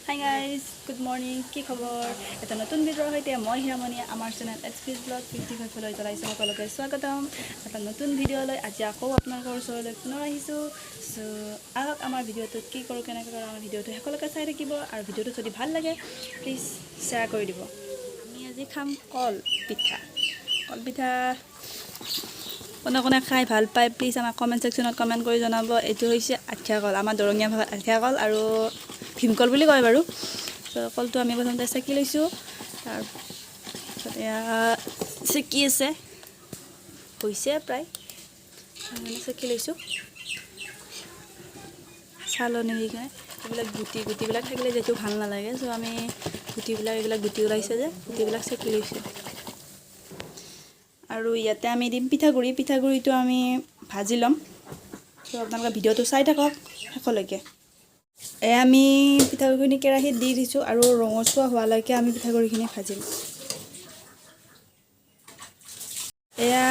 Hi guys, good morning. কি খবৰ? এটা নতুন ভিডিঅ'ৰ সৈতে মই হিৰামণি আমাৰ চেনেল এক্সপ্ৰেছ ব্লগ 55 লৈ জনাইছো সকলোকে স্বাগতম। এটা নতুন ভিডিঅ'লৈ আজি আকৌ আপোনালোকৰ ওচৰলৈ পুনৰ আহিছোঁ। সো আহক আমাৰ ভিডিঅ'টোত কি কৰোঁ কেনেকৈ কৰোঁ আমাৰ ভিডিঅ'টো সকলোকে চাই থাকিব আৰু ভিডিঅ'টো যদি ভাল লাগে প্লিজ শ্বেয়াৰ কৰি দিব। আমি আজি খাম কল পিঠা কোনে কোনে খাই ভাল পায় প্লিজ আমাক কমেণ্ট ছেকশ্যনত কমেণ্ট কৰি জনাব। এইটো হৈছে আঠিয়া কল, আমাৰ দৰঙীয়া ভাষাত আঠিয়া কল আৰু ভীমকল বুলি কয় বাৰু। তো কলটো আমি প্ৰথমতে চেকি লৈছোঁ, তাৰপিছত এয়া চেকি আছে হৈছে প্ৰায় চেকি লৈছোঁ চালনি দি কিনে। এইবিলাক গুটিবিলাক থাকিলে যিহেতু ভাল নালাগে, চ' আমি এইবিলাক গুটি ওলাইছে যে গুটিবিলাক চেকি লৈছোঁ। আৰু ইয়াতে আমি দিম পিঠাগুড়িটো আমি ভাজি ল'ম। চ' আপোনালোকে ভিডিঅ'টো চাই থাকক শেষলৈকে। আমি পিঠাগুড়িখিনি কেৰাহীত দি দিছোঁ আৰু ৰঙচুৱা হোৱালৈকে আমি পিঠাগুড়িখিনি ভাজিম। এয়া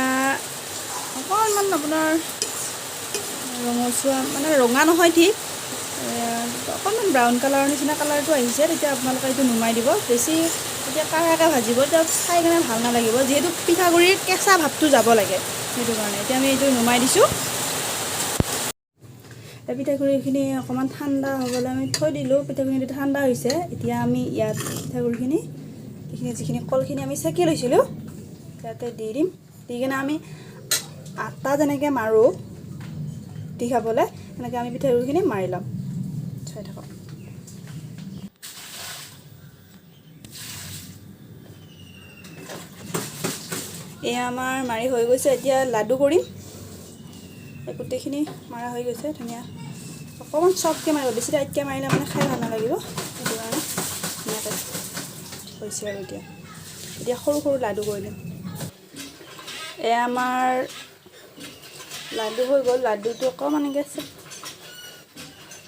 অকণমান আপোনাৰ ৰঙচুৱা মানে ৰঙা নহয় ঠিক, অকণমান ব্ৰাউন কালাৰৰ নিচিনা কালাৰটো আহিছে, তেতিয়া আপোনালোকে এইটো নুমাই দিব। বেছি এতিয়া কাঢ়াকৈ ভাজিব এতিয়া খাই কিনে ভাল নালাগিব, যিহেতু পিঠাগুড়িৰ কেঁচা ভাৱটো যাব লাগে, সেইটো কাৰণে এতিয়া আমি এইটো নুমাই দিছোঁ। পিঠাগুড়িখিনি অকণমান ঠাণ্ডা হ'বলৈ আমি থৈ দিলোঁ। পিঠাগুড়িখিনি ঠাণ্ডা হৈছে, এতিয়া আমি ইয়াত পিঠাগুড়িখিনি যিখিনি কলখিনি আমি চেকি লৈছিলোঁ ইয়াতে দি দিম। দি কিনে আমি আটা যেনেকৈ মাৰোঁ ৰুটি খাবলৈ, সেনেকৈ আমি পিঠাগুড়িখিনি মাৰি ল'ম। চাই থাকক। এয়া আমাৰ মাৰি হৈ গৈছে, এতিয়া লাডু কৰিম। গোটেইখিনি মাৰা হৈ গৈছে, ধুনীয়া অকণমান চফ্টকৈ মাৰিব, বেছি টাইটকৈ মাৰিলে মানে খাই ভাল নালাগিব, সেইটো কাৰণে ধুনীয়াকৈ হৈছে। আৰু এতিয়া সৰু সৰু লাডু কৰি দিম। এয়া আমাৰ লাডু হৈ গ'ল। লাডুটো অকণমান এনেকৈ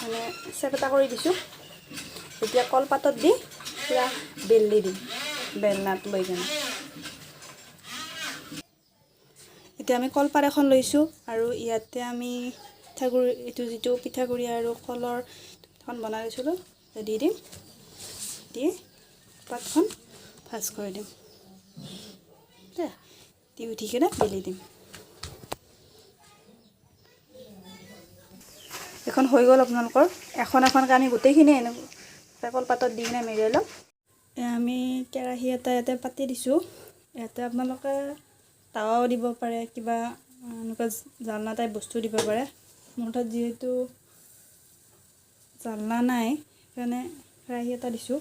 মানে চেপেটা কৰি দিছোঁ। এতিয়া কলপাতত দি পূৰা বেলি দিম, বেলনাত লৈ কিনে। এতিয়া আমি কলপাত এখন লৈছোঁ আৰু ইয়াতে আমি এইটো যিটো পিঠাগুড়ি আৰু কলৰ এখন বনাই লৈছিলোঁ দি দিম, দি পাতখন ভাজ কৰি দিম, দি উঠি কিনে বেলি দিম। এখন হৈ গ'ল আপোনালোকৰ। এখনকৈ আমি গোটেইখিনি এনেকৈ কলপাতত দি কিনে মেৰিয়াই ল'ম। আমি কেৰাহী এটা ইয়াতে পাতি দিছোঁ, ইয়াতে আপোনালোকে টাৱাও দিব পাৰে, কিবা এনেকুৱা জালনা টাইপ বস্তু দিব পাৰে। মোৰ তাত যিহেতু জালনা নাই সেইকাৰণে কেৰাহী এটা দিছোঁ।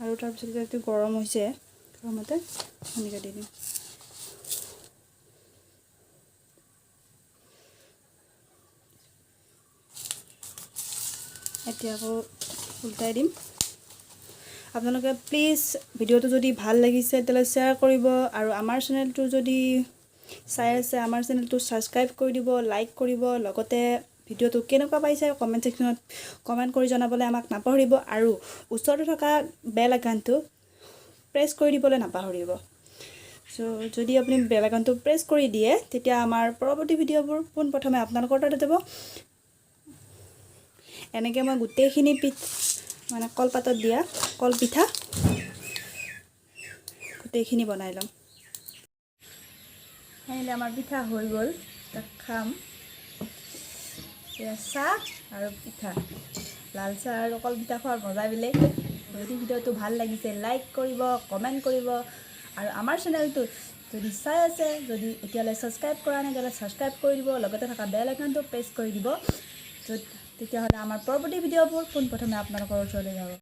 আৰু তাৰপিছত যিহেতু গৰম হৈছে, গৰমতে এনেকৈ দি দিম। এতিয়া আকৌ উল্টাই দিম। আপোনালোকে প্লিজ ভিডিঅ'টো যদি ভাল লাগিছে তেতিয়াহ'লে শ্বেয়াৰ কৰিব, আৰু আমাৰ চেনেলটো যদি চাই আছে আমাৰ চেনেলটো ছাবস্ক্ৰাইব কৰি দিব, লাইক কৰিব। লগতে ভিডিঅ'টো কেনেকুৱা পাইছে কমেণ্ট ছেকশ্যনত কমেণ্ট কৰি জনাবলৈ আমাক নাপাহৰিব, আৰু ওচৰতে থকা বেল আইকনটো প্ৰেছ কৰি দিবলৈ নাপাহৰিব। চ' যদি আপুনি বেল আইকনটো প্ৰেছ কৰি দিয়ে তেতিয়া আমাৰ পৰৱৰ্তী ভিডিঅ'বোৰ পোনপ্ৰথমে আপোনালোকৰ তাতে যাব। এনেকৈ মই গোটেইখিনি মানে কলপাতত দিয়া কলপিঠা গোটেইখিনি বনাই ল'ম। আহিলে আমাৰ পিঠা হৈ গ'ল, তাক খাম। এয়া চাহ আৰু পিঠা, লাল চাহ আৰু কলপিঠা খোৱাৰ মজাই বেলেগ। যদি ভিডিঅ'টো ভাল লাগিছে লাইক কৰিব, কমেণ্ট কৰিব, আৰু আমাৰ চেনেলটোত যদি চাই আছে যদি এতিয়ালৈ ছাবস্ক্ৰাইব কৰা নাই তেতিয়াহ'লে ছাবস্ক্ৰাইব কৰি দিব, লগতে থকা বেল আইকনটো প্ৰেছ কৰি দিব, তেতিয়াহ'লে আমাৰ পৰৱৰ্তী ভিডিঅ'বোৰ পোনপ্ৰথমে আপোনালোকৰ ওচৰলৈ যাব।